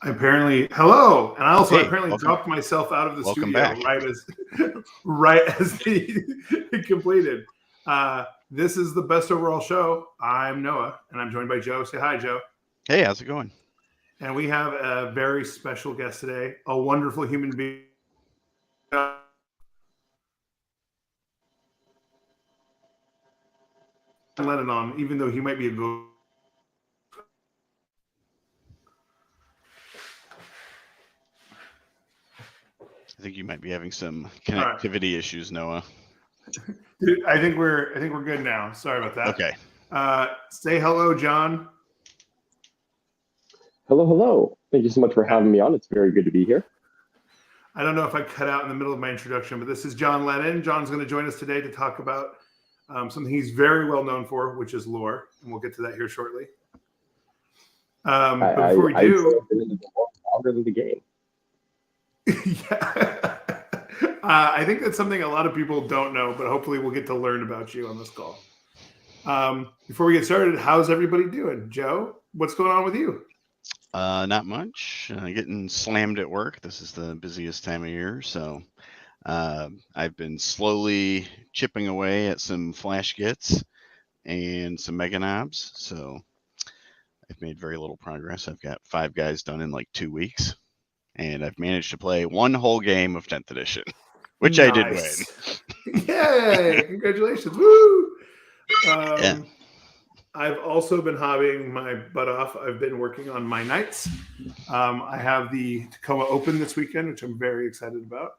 Apparently, hello, and I also Hey, apparently welcome. dropped myself out of the Welcome studio back. right as it completed. This is the best overall show. I'm Noah, and I'm joined by Joe. Say hi, Joe. Hey, how's it going? And we have a very special guest today, a wonderful human being. John Lennon on, even though he might be a ghost. I think you might be having some All right, connectivity issues, Noah. dude. I think we're good now. Sorry about that. Okay. Say hello, John. Hello, hello. Thank you so much for having me on. It's very good to be here. I don't know if I cut out in the middle of my introduction, but this is John Lennon. John's going to join us today to talk about something he's very well known for, which is lore, and we'll get to that here shortly. But before we do, I've been in the lore longer than the game. yeah, I think that's something a lot of people don't know, but hopefully we'll get to learn about you on this call. Before we get started, how's everybody doing? Joe, what's going on with you? Not much. Getting slammed at work. This is the busiest time of year, so I've been slowly chipping away at some flash gets and some mega knobs. So I've made very little progress. I've got 5 guys done in like 2 weeks, and I've managed to play one whole game of 10th edition, which I did win. Yay! Congratulations! Woo! Yeah. I've also been hobbying my butt off. I've been working on my nights. I have the Tacoma Open this weekend, which I'm very excited about.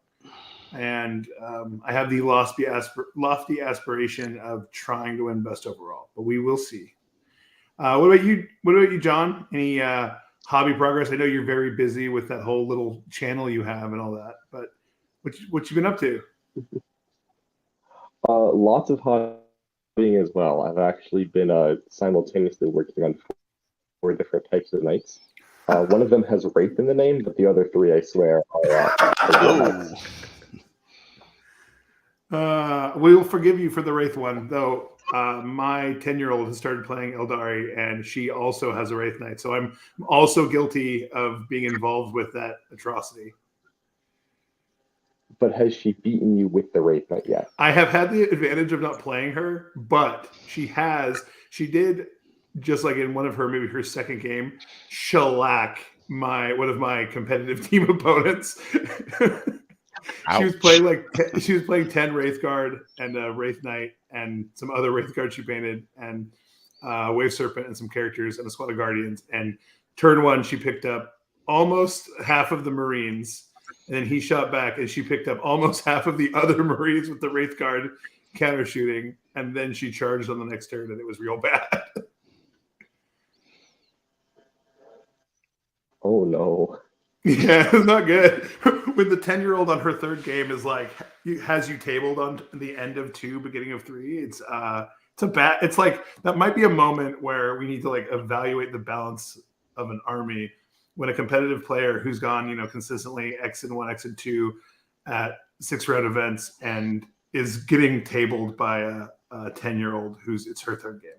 And I have the lofty aspiration of trying to win best overall, but we will see. What about you, John? Any hobby progress? I know you're very busy with that whole little channel you have and all that, but what you been up to? Lots of hobbying as well. I've actually been simultaneously working on 4 different types of knights. One of them has Wraith in the name, but the other 3, I swear, are We will forgive you for the Wraith one, though. My 10-year-old has started playing Eldari, and she also has a Wraith Knight. So I'm also guilty of being involved with that atrocity. But has she beaten you with the Wraith Knight yet? I have had the advantage of not playing her, but she did, just like in one of her, maybe her second game, shellac one of my competitive team opponents. She was playing 10 Wraith Guard and a Wraith Knight and some other Wraith Guard she painted and Wave Serpent and some characters and a squad of Guardians. And turn 1, she picked up almost half of the Marines. And then he shot back and she picked up almost half of the other Marines with the Wraith Guard counter shooting. And then she charged on the next turn and it was real bad. Oh, no. Yeah, it's not good. When the 10-year-old on her 3rd game is like has you tabled on the end of 2, beginning of 3, it's like that might be a moment where we need to like evaluate the balance of an army when a competitive player who's gone, consistently X and 1, X and 2 at 6-round events and is getting tabled by a 10-year-old it's her 3rd game.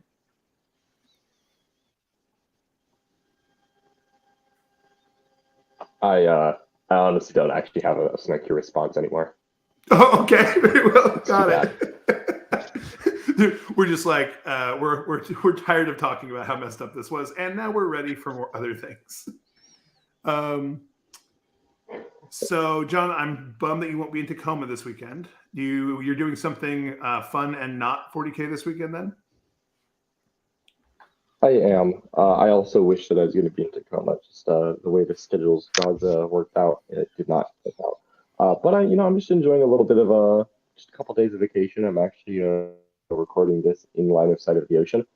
I honestly don't actually have a snaky response anymore. Oh, okay. Very well. Got it. Dude, we're just like we're tired of talking about how messed up this was, and now we're ready for more other things. So, John, I'm bummed that you won't be in Tacoma this weekend. You're doing something fun and not 40K this weekend, then? I am. I also wish that I was going to be in Tacoma. Just the way the schedules got worked out, it did not work out. But I'm just enjoying a little bit of just a couple days of vacation. I'm actually recording this in line of sight of the ocean,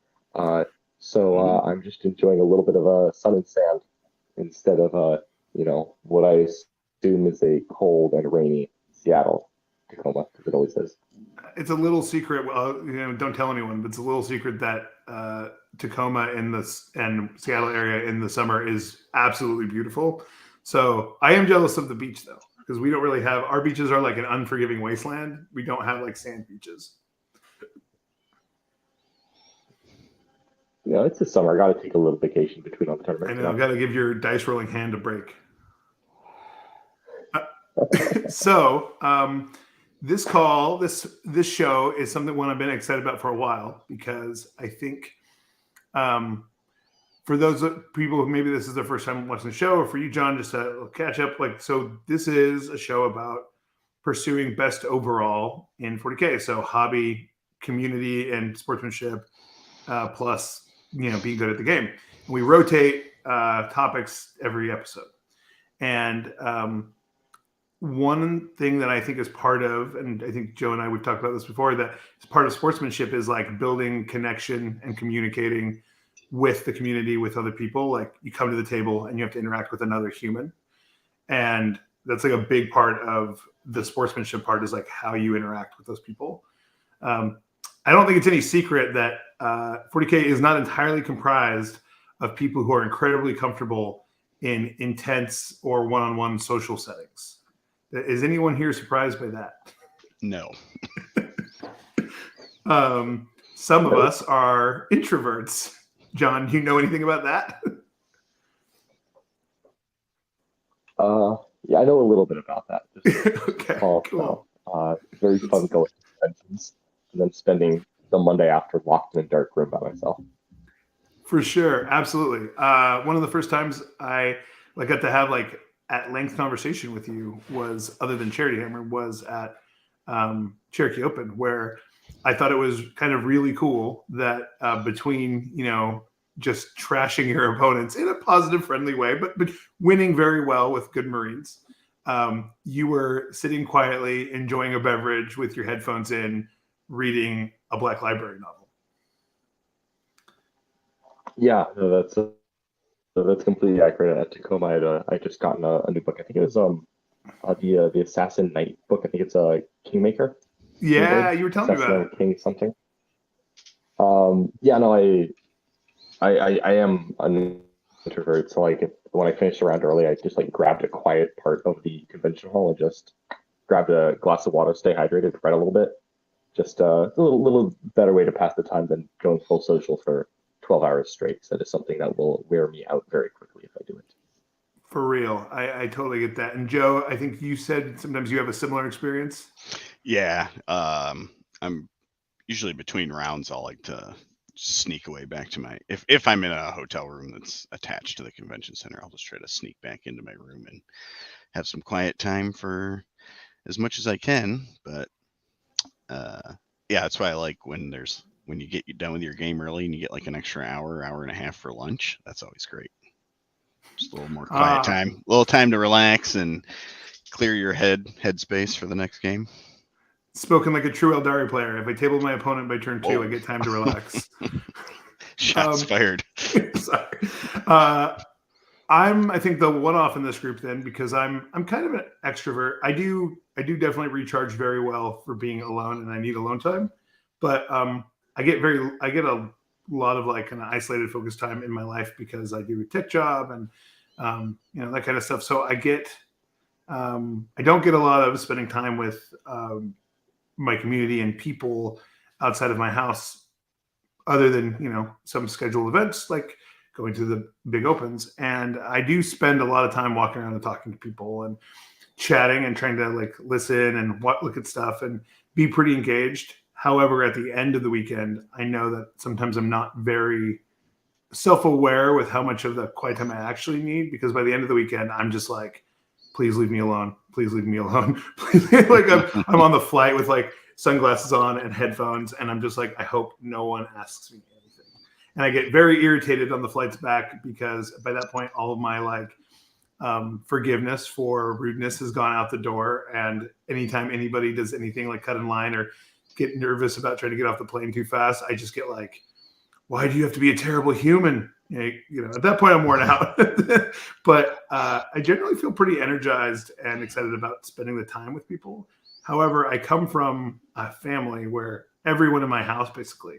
so I'm just enjoying a little bit of sun and sand instead of what I assume is a cold and rainy Seattle, Tacoma, because it always is. It's a little secret. Don't tell anyone, but it's a little secret that Tacoma and Seattle area in the summer is absolutely beautiful. So I am jealous of the beach though, because we don't really have, our beaches are like an unforgiving wasteland. We don't have like sand beaches. it's the summer. I got to take a little vacation between all the I tournaments. know, got to give your dice rolling hand a break. So this show is something one I've been excited about for a while, because I think for those people who maybe this is their first time watching the show, or for you, John, just to catch up, so this is a show about pursuing best overall in 40K. So hobby, community, and sportsmanship, plus being good at the game. And we rotate topics every episode. And one thing that I think is part of, and I think Joe and I, we've talked about this before, that is part of sportsmanship is like building connection and communicating with the community, with other people. Like you come to the table and you have to interact with another human. And that's like a big part of the sportsmanship part, is like how you interact with those people. I don't think it's any secret that 40K is not entirely comprised of people who are incredibly comfortable in intense or one-on-one social settings. Is anyone here surprised by that? No. Some of us are introverts. John, do you know anything about that? Yeah, I know a little bit about that. Okay, cool. Very fun going to conventions and then spending the Monday after locked in a dark room by myself. For sure, absolutely. One of the first times I got to have at length conversation with you was, other than Charity Hammer, was at Cherokee Open, where I thought it was kind of really cool that between just trashing your opponents in a positive, friendly way, but winning very well with good Marines, you were sitting quietly, enjoying a beverage with your headphones in, reading a Black Library novel. Yeah, no, that's completely accurate. At Tacoma, I just gotten a new book. I think it was the Assassin Knight book. I think it's Kingmaker. Yeah, you were telling me about it. King something. Yeah, no, I am an introvert, so when I finished around early, I just grabbed a quiet part of the convention hall and just grabbed a glass of water, stay hydrated, read a little bit. Just a little better way to pass the time than going full social for 12 hours straight. So that is something that will wear me out very quickly if I do it. For real. I totally get that. And Joe, I think you said sometimes you have a similar experience. Yeah. I'm usually between rounds, I'll like to sneak away back to my, if I'm in a hotel room that's attached to the convention center, I'll just try to sneak back into my room and have some quiet time for as much as I can. But yeah, that's why I like when you get done with your game early and you get an extra hour and a half for lunch. That's always great. Just a little more quiet time, a little time to relax and clear your headspace for the next game. Spoken like a true Eldari player. If I table my opponent by turn 2, I get time to relax. Shots fired. Sorry. I'm, I think, the one-off in this group then, because I'm kind of an extrovert. I do definitely recharge very well for being alone, and I need alone time. But I get a lot of kind of isolated focus time in my life because I do a tech job and that kind of stuff. So I don't get a lot of spending time with my community and people outside of my house, other than some scheduled events like going to the big opens. And I do spend a lot of time walking around and talking to people and chatting and trying to listen and look at stuff and be pretty engaged. However, at the end of the weekend, I know that sometimes I'm not very self-aware with how much of the quiet time I actually need, because by the end of the weekend, I'm just please leave me alone. Please leave me alone. Please. I'm on the flight with sunglasses on and headphones, and I'm just I hope no one asks me anything. And I get very irritated on the flights back, because by that point, all of my forgiveness for rudeness has gone out the door. And anytime anybody does anything cut in line or get nervous about trying to get off the plane too fast, I just get why do you have to be a terrible human? At that point I'm worn out. But I generally feel pretty energized and excited about spending the time with people. However, I come from a family where everyone in my house basically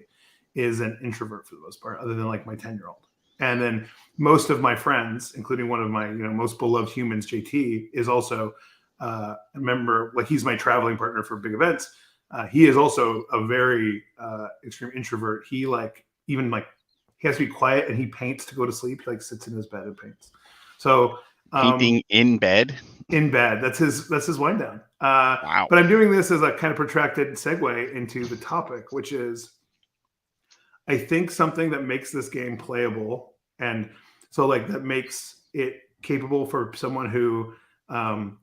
is an introvert for the most part, other than my 10-year-old. And then most of my friends, including one of my most beloved humans, JT, is also a member. He's my traveling partner for big events. He is also a very extreme introvert. He he has to be quiet, and he paints to go to sleep. He like sits in his bed and paints. So Painting in bed. in bed. That's his wind down. Wow. But I'm doing this as a kind of protracted segue into the topic, which is I think something that makes this game playable, and so like that makes it capable for someone who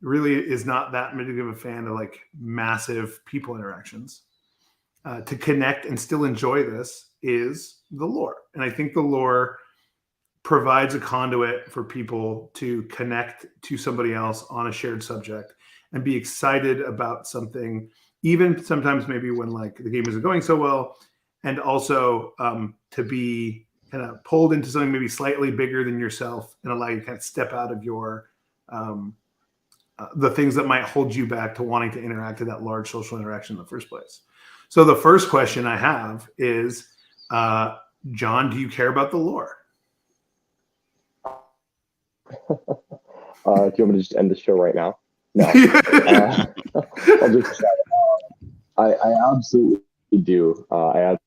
really is not that big of a fan of like massive people interactions to connect and still enjoy this is the lore. And I think the lore provides a conduit for people to connect to somebody else on a shared subject and be excited about something, even sometimes maybe when like the game isn't going so well, and also to be kind of pulled into something maybe slightly bigger than yourself and allow you to kind of step out of your the things that might hold you back to wanting to interact in that large social interaction in the first place. So the first question I have is, John, do you care about the lore? Do you want me to just end the show right now? No. I'll just I absolutely do. I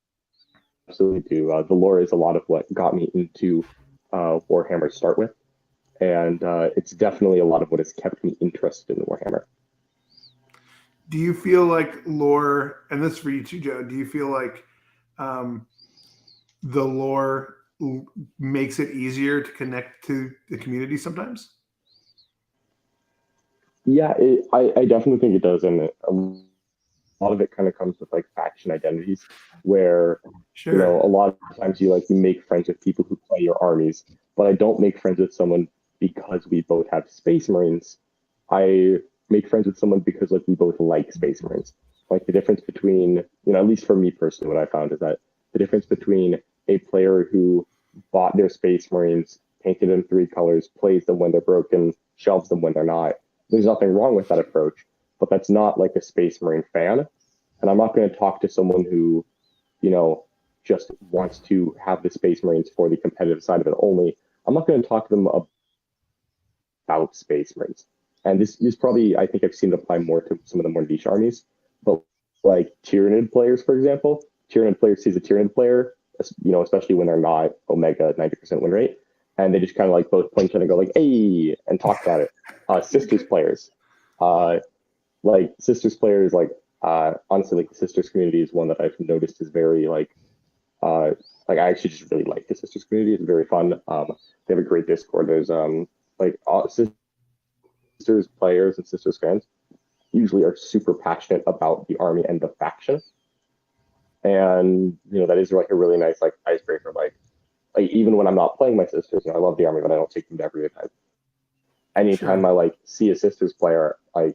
absolutely do. The lore is a lot of what got me into Warhammer to start with. And it's definitely a lot of what has kept me interested in Warhammer. Do you feel like lore, and this is for you too, Joe, do you feel like the lore makes it easier to connect to the community sometimes? Yeah, I definitely think it does. And a lot of it kind of comes with like faction identities where, Sure. you know, a lot of times you make friends with people who play your armies, but I don't make friends with someone because we both have Space Marines. I make friends with someone because like we both like Space Marines. Like the difference between, you know, at least for me personally, what I found is that the difference between a player who bought their Space Marines, painted them 3 colors, plays them when they're broken, shelves them when they're not. There's nothing wrong with that approach, but that's not like a Space Marine fan. And I'm not going to talk to someone who, you know, just wants to have the Space Marines for the competitive side of it only. I'm not going to talk to them about Space Marines. And this probably, I think I've seen it apply more to some of the more niche armies. But like Tyranid players, for example, Tyranid player sees a Tyranid player, you know, especially when they're not Omega 90% win rate, and they just kind of like both point each other and go like, hey, and talk about it. Sisters players, honestly, like the Sisters community is one that I've noticed is very like I actually just really like the Sisters community. It's very fun. They have a great Discord. There's Sisters players and Sisters fans usually are super passionate about the army and the faction. And, you know, that is like a really nice like icebreaker. Like even when I'm not playing my Sisters, you know, I love the army, but I don't take them to every event. Anytime Sure. I like see a Sisters player, I'm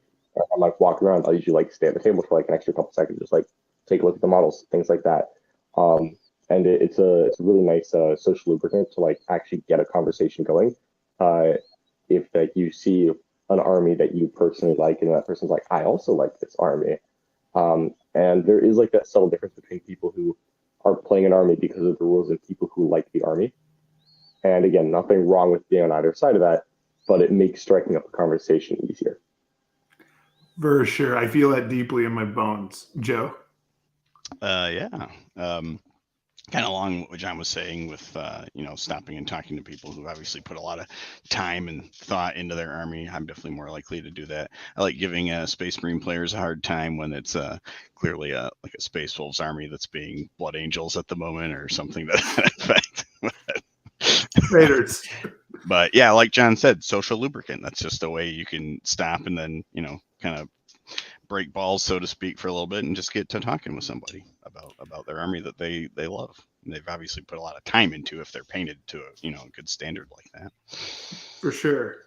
like walking around, I'll usually like stay at the table for like an extra couple seconds, just like take a look at the models, things like that. And it's a really nice social lubricant to like actually get a conversation going. If that you see an army that you personally like, and that person's like, I also like this army. And there is like that subtle difference between people who are playing an army because of the rules and people who like the army. And again, nothing wrong with being on either side of that, but it makes striking up a conversation easier. For sure. I feel that deeply in my bones. Joe? Yeah. Kind of along what John was saying with, you know, stopping and talking to people who obviously put a lot of time and thought into their army. I'm definitely more likely to do that. I like giving Space Marine players a hard time when it's clearly like a Space Wolves army that's being Blood Angels at the moment or something to that effect. Raiders. But yeah, like John said, social lubricant. That's just a way you can stop and then, you know, kind of break balls, so to speak, for a little bit and just get to talking with somebody about their army that they love. And they've obviously put a lot of time into if they're painted to a, you know, a good standard like that. For sure.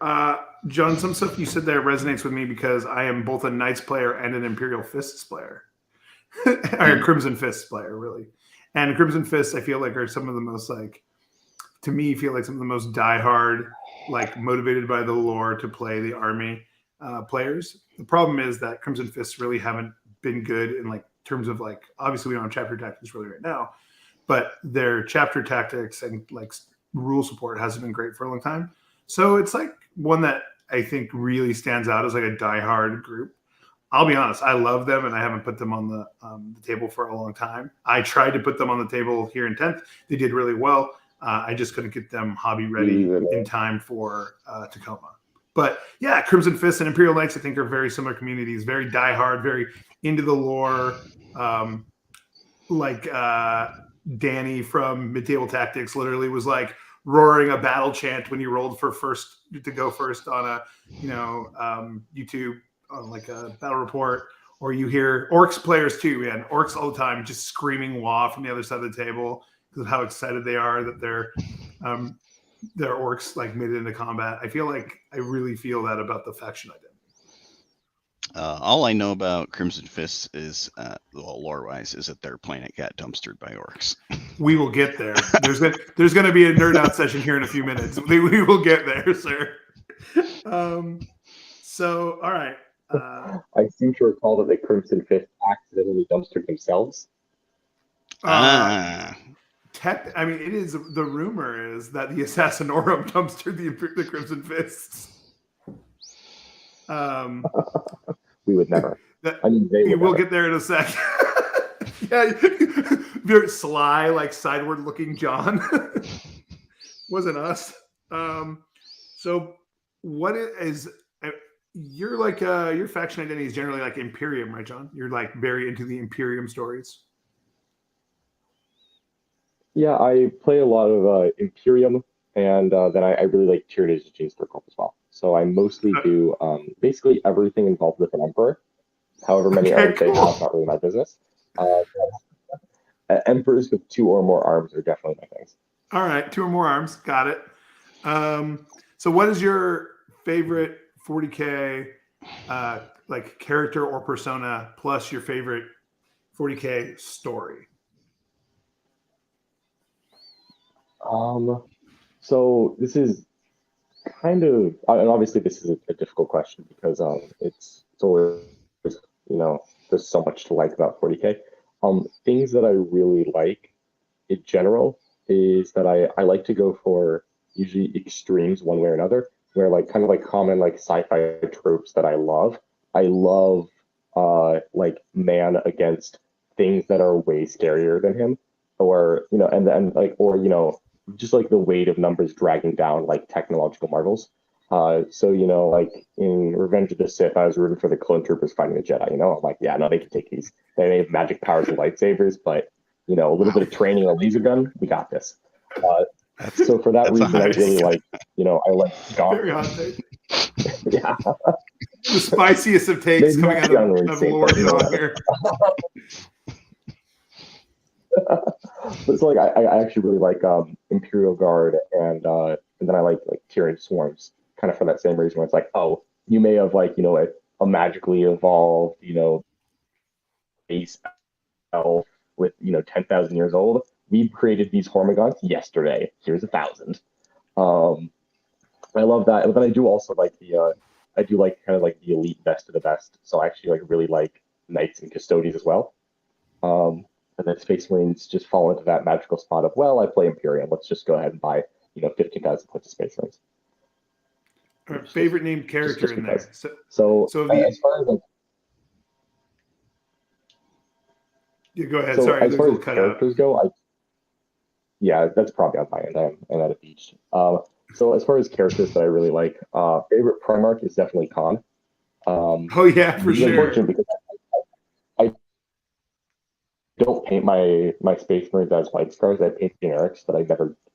John, some stuff you said there resonates with me because I am both a Knights player and an Imperial Fists player. Or a Crimson Fists player, really. And Crimson Fists, I feel like, are some of the most, like, to me, feel like some of the most diehard, like, motivated by the lore to play the army players. The problem is that Crimson Fists really haven't been good in, like, terms of, like, obviously we don't have chapter tactics really right now, but their chapter tactics and, like, rule support hasn't been great for a long time. So it's, like, one that I think really stands out as, like, a diehard group. I'll be honest, I love them, and I haven't put them on the table for a long time. I tried to put them on the table here in 10th. They did really well. I just couldn't get them hobby ready in time for Tacoma. But yeah, Crimson Fist and Imperial Knights, I think, are very similar communities, very diehard, very into the lore. Like Danny from Mid Table Tactics literally was like roaring a battle chant when you rolled for first to go first on a YouTube on like a battle report, or you hear Orcs players too, man. Orcs all the time just screaming "wah" from the other side of the table because of how excited they are that their orcs like made it into combat. I really feel that about the faction I did. All I know about Crimson Fist is, lore-wise, is that their planet got dumpstered by orcs. We will get there. There's going to be a nerd out session here in a few minutes. We will get there, sir. So, all right. I seem to recall that the Crimson Fist accidentally dumpstered themselves. I mean, it is the rumor is that the Assassinorum dumpstered the Crimson Fists. We would never. We'll get there in a second. Yeah, very sly, like sideward-looking John. Wasn't us. So, what is you're like your faction identity is generally like Imperium, right, John? You're like very into the Imperium stories. Yeah, I play a lot of Imperium, and then I really like Tyranids of James Kirkhope as well. So I mostly do basically everything involved with an Emperor. However many arms they have, not really my business. Emperors with 2 or more arms are definitely my things. All right, 2 or more arms, got it. So what is your favorite 40K like character or persona plus your favorite 40K story? So this is kind of, and obviously this is a difficult question because it's always, there's so much to like about 40K. Things that I really like in general is that I like to go for usually extremes one way or another, where like kind of like common like sci-fi tropes that I love. I love like man against things that are way scarier than him, or and like, or just like the weight of numbers dragging down like technological marvels. So like in Revenge of the Sith, I was rooting for the clone troopers fighting the Jedi. I'm like, yeah, no, they can take these. They have magic powers and lightsabers, but a little bit of training and a laser gun, we got this. So for that reason, I really like, I like John. Very hot take. Yeah. The spiciest of takes coming out of Lord John here. So like I actually really like Imperial Guard and then I like Tyrian Swarms, kind of for that same reason where it's like, oh, you may have like a magically evolved base elf with 10,000 years old. We created these Hormigons yesterday. Here's 1,000. I love that, and then I do also like I do like kind of like the elite best of the best. So I actually like really like Knights and Custodians as well. And then Space Marines just fall into that magical spot of, well, I play Imperium. Let's just go ahead and buy 15,000 points of Space Marines. Our favorite named character just in there. So as far as like, yeah, go ahead. So sorry, as far as characters go, yeah, that's probably on my end. I'm at a beach. So as far as characters that I really like, favorite Primarch is definitely Khan. Oh yeah, for sure. Unfortunate because I don't paint my Space Marines as White Scars. I paint generics, but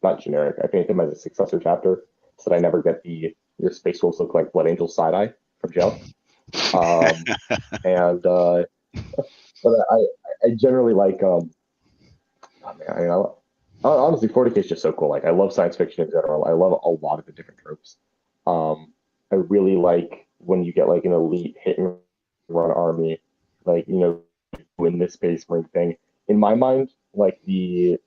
not generic. I paint them as a successor chapter, so that I never get your Space Wolves look like Blood Angel side eye from jail. And but I generally like honestly, 40K is just so cool. Like, I love science fiction in general. I love a lot of the different tropes. I really like when you get like an elite hit and run army, like win this Space Marine thing. In my mind, like the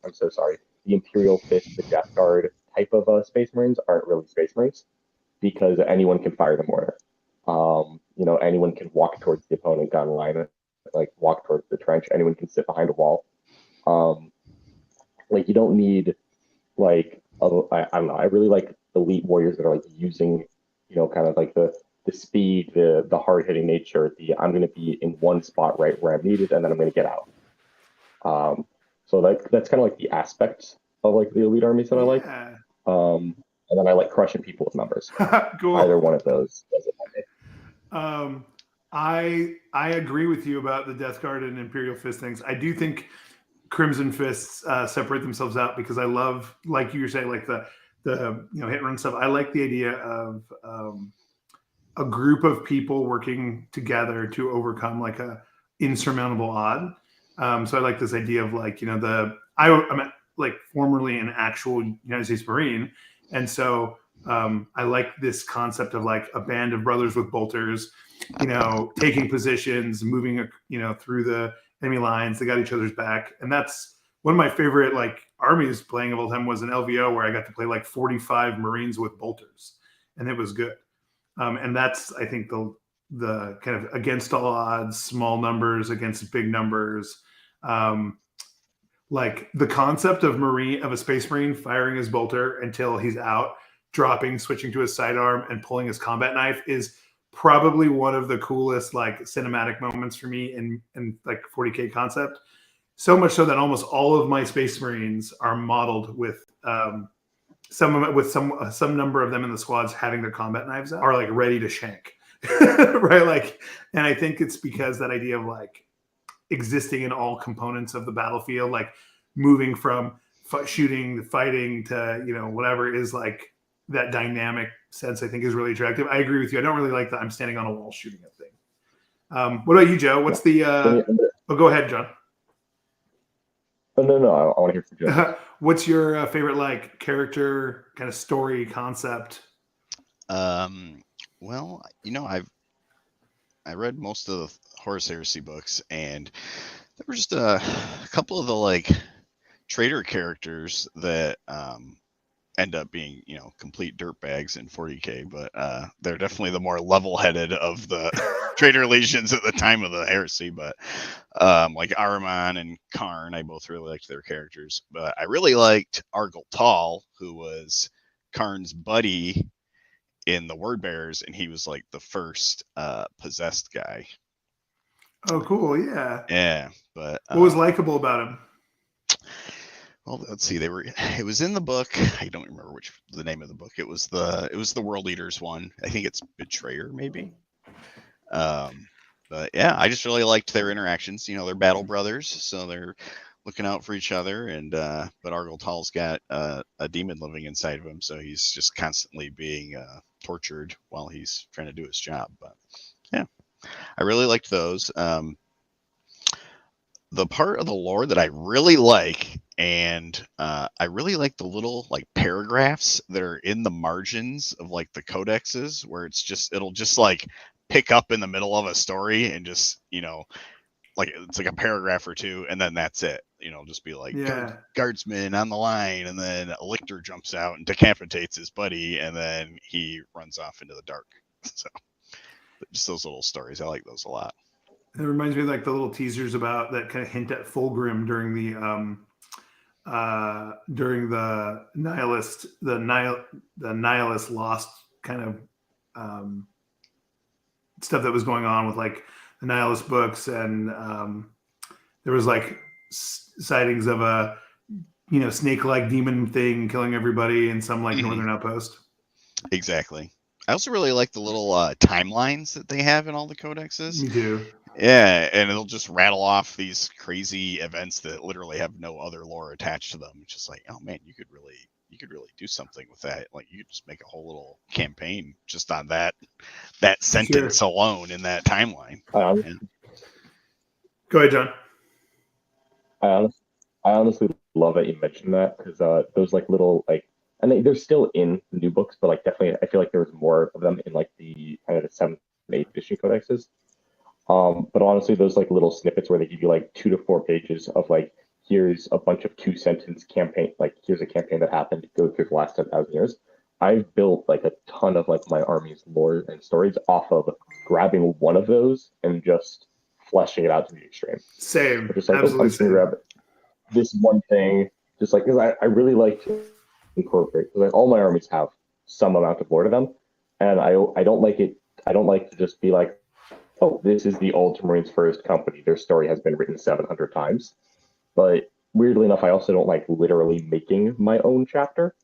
Imperial Fist, the Death Guard type of Space Marines aren't really Space Marines because anyone can fire the mortar. Anyone can walk towards the opponent gun line, like walk towards the trench. Anyone can sit behind a wall. Like, you don't need like I don't know. I really like elite warriors that are like using, kind of like the speed, the hard hitting nature. I'm going to be in one spot right where I'm needed, and then I'm going to get out. So that's kind of like the aspects of like the elite armies that I like. Yeah. And then I like crushing people with numbers. Cool. Either one of those does it for me. I agree with you about the Death Guard and Imperial Fist things. I do think Crimson Fists separate themselves out because I love, like you were saying, like the hit and run stuff. I like the idea of a group of people working together to overcome like a insurmountable odd. So I like this idea of like, I'm like formerly an actual United States Marine, and so I like this concept of like a band of brothers with bolters, taking positions, moving, through the enemy lines. They got each other's back, and that's one of my favorite like armies playing of all time was an LVO where I got to play like 45 Marines with bolters, and it was good. And that's, I think, the kind of against all odds, small numbers against big numbers. Like the concept of a Space Marine firing his bolter until he's out, dropping, switching to his sidearm, and pulling his combat knife is probably one of the coolest like cinematic moments for me in like 40K concept. So much so that almost all of my Space Marines are modeled with some number of them in the squads having their combat knives out, are like ready to shank, right? Like, and I think it's because that idea of like existing in all components of the battlefield, like moving from shooting, fighting to whatever is like that dynamic sense. I think is really attractive. I agree with you. I don't really like that I'm standing on a wall shooting a thing. What about you, Joe? What's the? Oh, go ahead, John. Oh, no, I want to hear from Joe. What's your favorite like character kind of story concept? Well, I read most of the Horus Heresy books, and there were just a couple of the like traitor characters that end up being complete dirtbags in 40K, but they're definitely the more level-headed of the traitor legions at the time of the heresy. But like Ahriman and Karn, I both really liked their characters, but I really liked Argel Tal, who was Karn's buddy in the Word Bearers, and he was like the first possessed guy. Oh, cool! Yeah. But what was likable about him? Well, let's see. It was in the book. I don't remember the name of the book. It was the World Eaters one. I think it's Betrayer, maybe. But yeah, I just really liked their interactions. They're battle brothers, so they're looking out for each other. And but Argel Tal's got a demon living inside of him, so he's just constantly being tortured while he's trying to do his job. But yeah, I really liked those. The part of the lore that I really like, and I really like the little like paragraphs that are in the margins of like the codexes, where it'll just like pick up in the middle of a story and just like it's like a paragraph or two, and then that's it. Just be like guardsman on the line, and then a lictor jumps out and decapitates his buddy, and then he runs off into the dark. So just those little stories, I like those a lot. It reminds me of like the little teasers about that kind of hint at Fulgrim during the nihilist lost kind of stuff that was going on with like the nihilist books, and there was like sightings of a snake-like demon thing killing everybody in some like northern outpost. Exactly. I also really like the little timelines that they have in all the codexes. Me too. Yeah, and it'll just rattle off these crazy events that literally have no other lore attached to them. It's just like, oh man, you could really do something with that. Like you could just make a whole little campaign just on that sentence alone in that timeline. Yeah. Go ahead, John. I honestly love that you mentioned that, because those like little like, and they're still in the new books, but like definitely I feel like there was more of them in like the kind of the 7th and 8th edition codexes. But honestly, those like little snippets where they give you like 2 to 4 pages of like, here's a bunch of 2-sentence campaign, like here's a campaign that happened to go through the last 10,000 years. I've built like a ton of like my army's lore and stories off of grabbing one of those and just fleshing it out to the extreme. Same. But just like, I'm just gonna grab this one thing, just like, because I really like to incorporate, because like all my armies have some amount of lore to them, and I don't like it. I don't like to just be like, oh, this is the Ultramarines' first company. Their story has been written 700 times. But weirdly enough, I also don't like literally making my own chapter.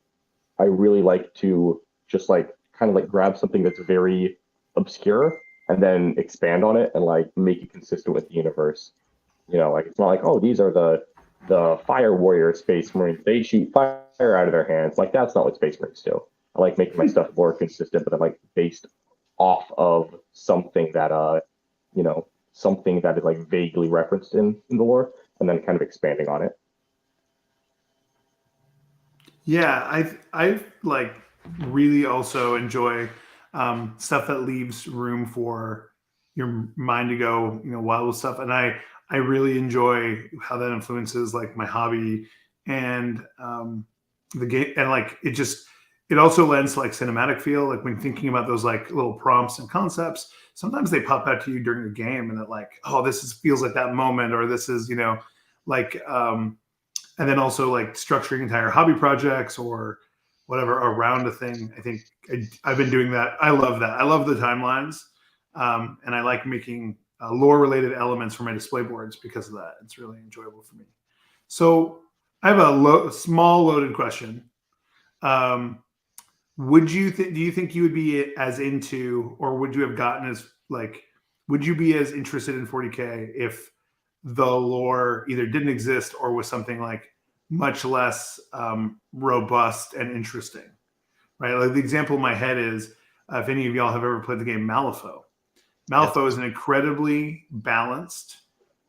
I really like to just like kind of like grab something that's very obscure and then expand on it and like make it consistent with the universe. Like it's not like, oh, these are the fire warrior space marines. They shoot fire out of their hands. Like that's not what space marines do. I like making my stuff more consistent, but I'm like based off of something that something that is like vaguely referenced in the lore, and then kind of expanding on it. Yeah, I like really also enjoy stuff that leaves room for your mind to go, wild with stuff, and I really enjoy how that influences like my hobby and the game, and like it also lends to, like cinematic feel, like when thinking about those like little prompts and concepts. Sometimes they pop out to you during the game, and it like, oh, feels like that moment, or this is like and then also like structuring entire hobby projects or whatever around a thing. I think I've been doing that. I love that. I love the timelines, and I like making lore related elements for my display boards because of that. It's really enjoyable for me. So I have a small loaded question. Um, do you think you would be as into, or would you have gotten as like, would you be as interested in 40K if the lore either didn't exist or was something like much less robust and interesting, right? Like the example in my head is if any of y'all have ever played the game Malifaux. Yes. Malifaux is an incredibly balanced,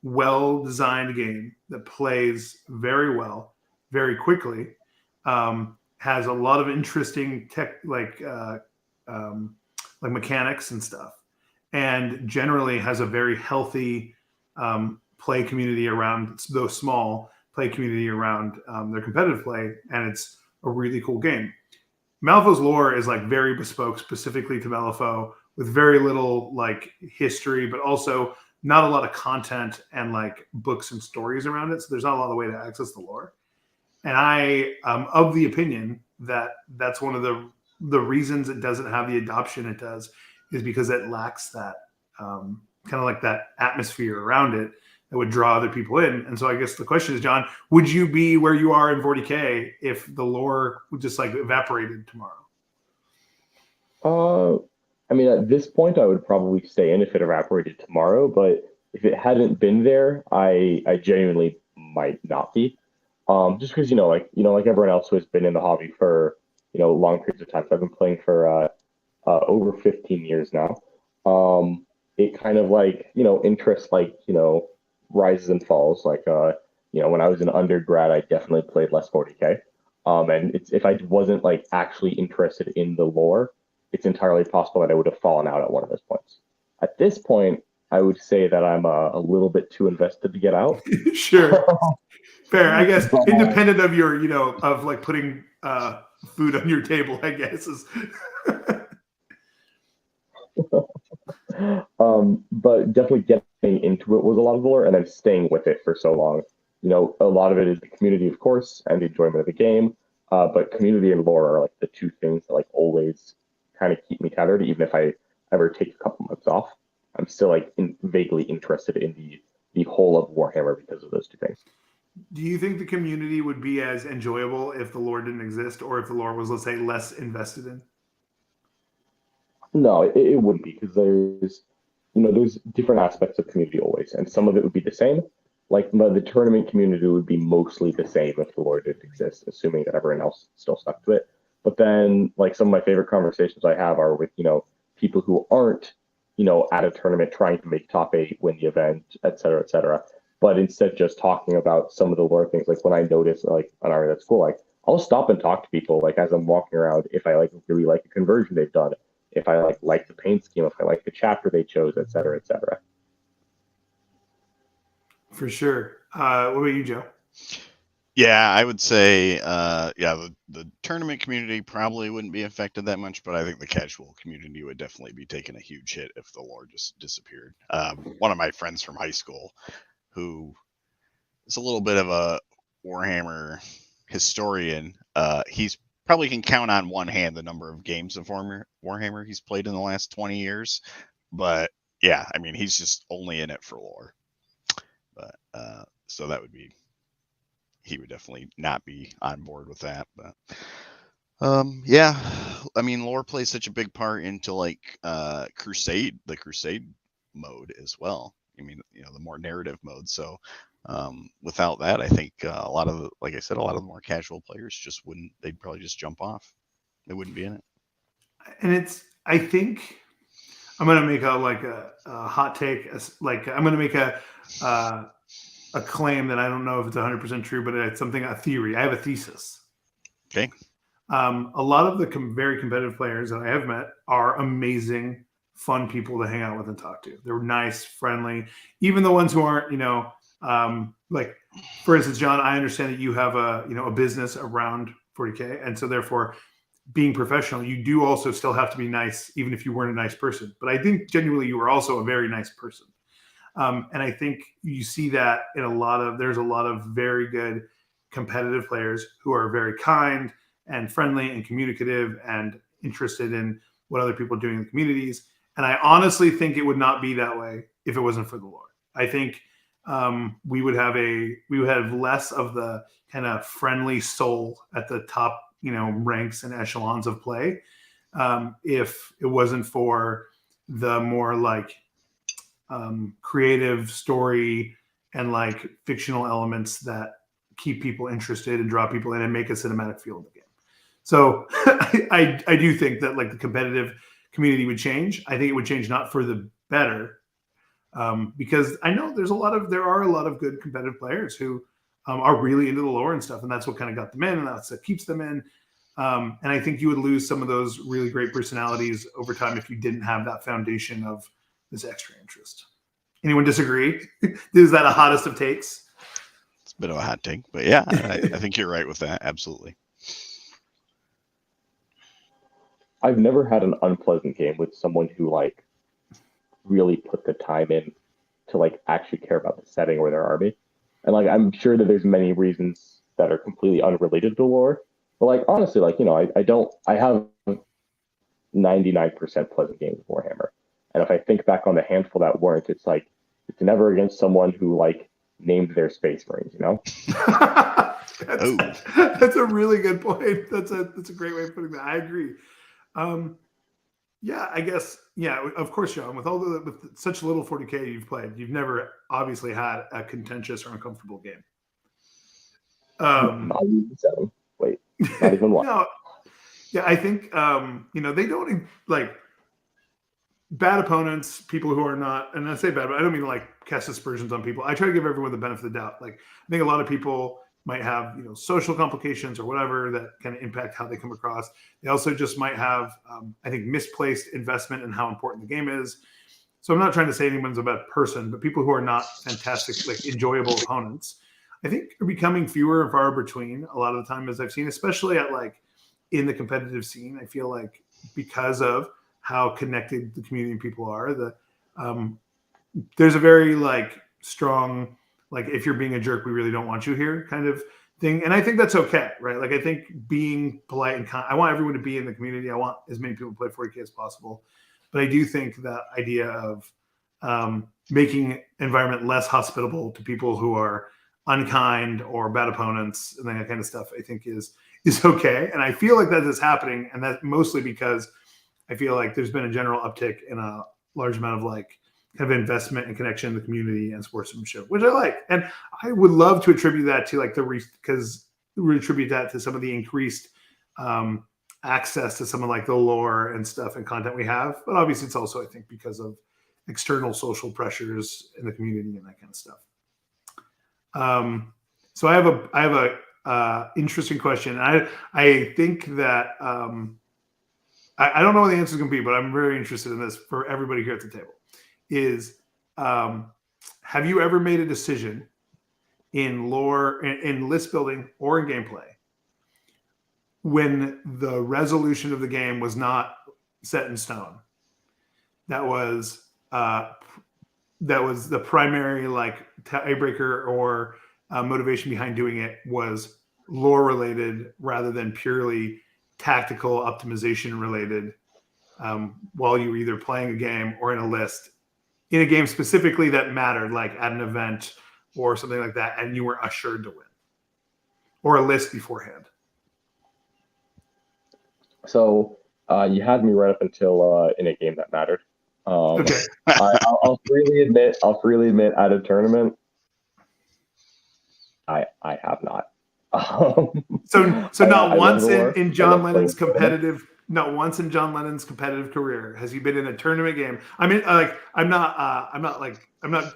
well-designed game that plays very well, very quickly. Has a lot of interesting tech, like mechanics and stuff, and generally has a very healthy play community around, though small, play community around their competitive play, and it's a really cool game. Malifaux's lore is like very bespoke, specifically to Malifaux, with very little like history, but also not a lot of content and like books and stories around it. So there's not a lot of way to access the lore. And I am of the opinion that that's one of the reasons it doesn't have the adoption it does is because it lacks that kind of like that atmosphere around it that would draw other people in. And so I guess the question is, John, would you be where you are in 40K if the lore would just like evaporated tomorrow? I mean, at this point, I would probably stay in if it evaporated tomorrow. But if it hadn't been there, I genuinely might not be. Just because like everyone else who has been in the hobby for long periods of time. So I've been playing for over 15 years now. It kind of like interest like rises and falls. Like when I was an undergrad, I definitely played less 40K. And if I wasn't like actually interested in the lore, it's entirely possible that I would have fallen out at one of those points. At this point, I would say that I'm a little bit too invested to get out. Sure. Fair. I guess But, independent of your, of like putting food on your table, I guess is. but definitely getting into it was a lot of the lore and then staying with it for so long. A lot of it is the community, of course, and the enjoyment of the game. But community and lore are like the two things that like always kind of keep me tethered. Even if I ever take a couple months off, I'm still like vaguely interested in the whole of Warhammer because of those two things. Do you think the community would be as enjoyable if the lore didn't exist, or if the lore was, let's say, less invested in? No, it wouldn't be because there's different aspects of community always, and some of it would be the same. Like the tournament community would be mostly the same if the lore didn't exist, assuming that everyone else still stuck to it. But then, like some of my favorite conversations I have are with people who aren't at a tournament trying to make top 8, win the event, et cetera, et cetera. But instead, just talking about some of the lore things. Like when I notice like an art at school, like I'll stop and talk to people like as I'm walking around if I like really like a conversion they've done, if I like the paint scheme, if I like the chapter they chose, et cetera, et cetera. For sure. What about you, Joe? Yeah, I would say, the tournament community probably wouldn't be affected that much, but I think the casual community would definitely be taking a huge hit if the lore just disappeared. One of my friends from high school, who is a little bit of a Warhammer historian, he's probably can count on one hand the number of games of Warhammer he's played in the last 20 years. But yeah, I mean, he's just only in it for lore. But so that would be he would definitely not be on board with that. But yeah, I mean, lore plays such a big part into like the Crusade mode as well. I mean, the more narrative mode. So without that, I think a lot of like I said, a lot of the more casual players just wouldn't. They'd probably just jump off. They wouldn't be in it. And I think I'm gonna make a hot take. I'm gonna make a claim that I don't know if it's 100% true, but it's a theory. I have a thesis. Okay. A lot of the very competitive players that I have met are amazing, fun people to hang out with and talk to. They're nice, friendly. Even the ones who aren't, like for instance, John, I understand that you have a business around 40K, and so therefore, being professional, you do also still have to be nice, even if you weren't a nice person. But I think genuinely you are also a very nice person. And I think you see that there's a lot of very good competitive players who are very kind and friendly and communicative and interested in what other people are doing in the communities. And I honestly think it would not be that way if it wasn't for the lore. I think we would have less of the kind of friendly soul at the top, ranks and echelons of play if it wasn't for the more like creative story and like fictional elements that keep people interested and draw people in and make a cinematic feel of the game. So I do think that like the competitive community would change. I think it would change not for the better, because I know there are a lot of good competitive players who are really into the lore and stuff, and that's what kind of got them in, and that's what keeps them in. And I think you would lose some of those really great personalities over time if you didn't have that foundation of this extra interest. Anyone disagree? Is that a hottest of takes? It's a bit of a hot take, but yeah, I think you're right with that. Absolutely. I've never had an unpleasant game with someone who like really put the time in to like actually care about the setting or their army. And like I'm sure that there's many reasons that are completely unrelated to lore. But like honestly, like I have 99% pleasant games with Warhammer. And if I think back on the handful that weren't, it's like it's never against someone who like named their Space Marines, That's a really good point. That's a great way of putting that. I agree. Yeah, I guess. Yeah, of course, John. With such little 40K you've played, you've never obviously had a contentious or uncomfortable game. not even 7. Wait, not even 1. No, yeah, I think they don't like bad opponents, people who are not, and I say bad, but I don't mean to like cast aspersions on people. I try to give everyone the benefit of the doubt. Like I think a lot of people might have social complications or whatever that kind of impact how they come across. They also just might have I think misplaced investment in how important the game is. So I'm not trying to say anyone's a bad person, but people who are not fantastic, like enjoyable opponents, I think are becoming fewer and far between a lot of the time, as I've seen, especially at like in the competitive scene. I feel like because of how connected the community and people are, there's a very like strong, like if you're being a jerk, we really don't want you here kind of thing. And I think that's okay, right? Like I think being polite and kind, I want everyone to be in the community. I want as many people to play 40K as possible. But I do think that idea of making environment less hospitable to people who are unkind or bad opponents and that kind of stuff, I think is okay. And I feel like that is happening, and that's mostly because I feel like there's been a general uptick in a large amount of like kind of investment and connection in the community and sportsmanship, which I like. And I would love to attribute that to like attribute that to some of the increased access to some of like the lore and stuff and content we have. But obviously it's also, I think, because of external social pressures in the community and that kind of stuff. So I have a interesting question. I think that I don't know what the answer is going to be, but I'm very interested in this for everybody here at the table. Is have you ever made a decision in lore, in list building, or in gameplay when the resolution of the game was not set in stone? That was the primary like tiebreaker or motivation behind doing it was lore related rather than purely tactical optimization related, while you were either playing a game or in a list, in a game specifically that mattered, like at an event or something like that, and you were assured to win. or a list beforehand? So you had me right up until in a game that mattered. Okay. I'll freely admit, at a tournament, I have not. So not I love once the lore. in I John love playing Lennon's tournaments. not once in John Lennon's competitive career has he been in a tournament game. I mean, like, I'm not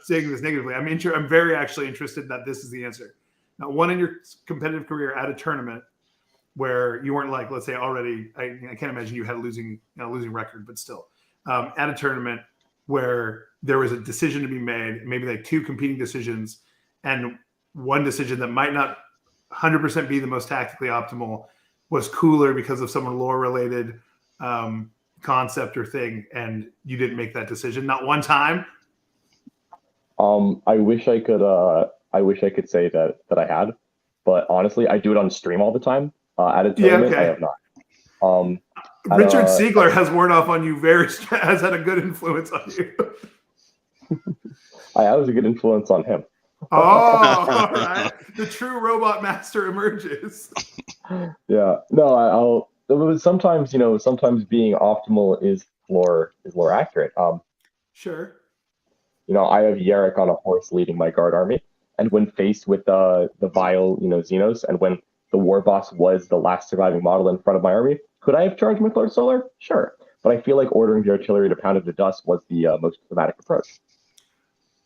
saying this negatively. I'm very actually interested that this is the answer. Not one in your competitive career at a tournament where you weren't, like, let's say already. I can't imagine you had a losing record, but still, at a tournament where there was a decision to be made, maybe like two competing decisions, and one decision that might not 100% be the most tactically optimal was cooler because of some lore related concept or thing, and you didn't make that decision. Not one time. I wish I could. I wish I could say that I had, but honestly, I do it on stream all the time. At a tournament, I have not. Richard Siegler has worn off on you. Has had a good influence on you. I was a good influence on him. Oh, all right. The true robot master emerges. Yeah. No, sometimes, sometimes being optimal is lore accurate. Sure. I have Yarrick on a horse leading my guard army, and when faced with the vile, Xenos, and when the war boss was the last surviving model in front of my army, could I have charged with Lord Solar? Sure. But I feel like ordering the artillery to pound it to dust was the most dramatic approach.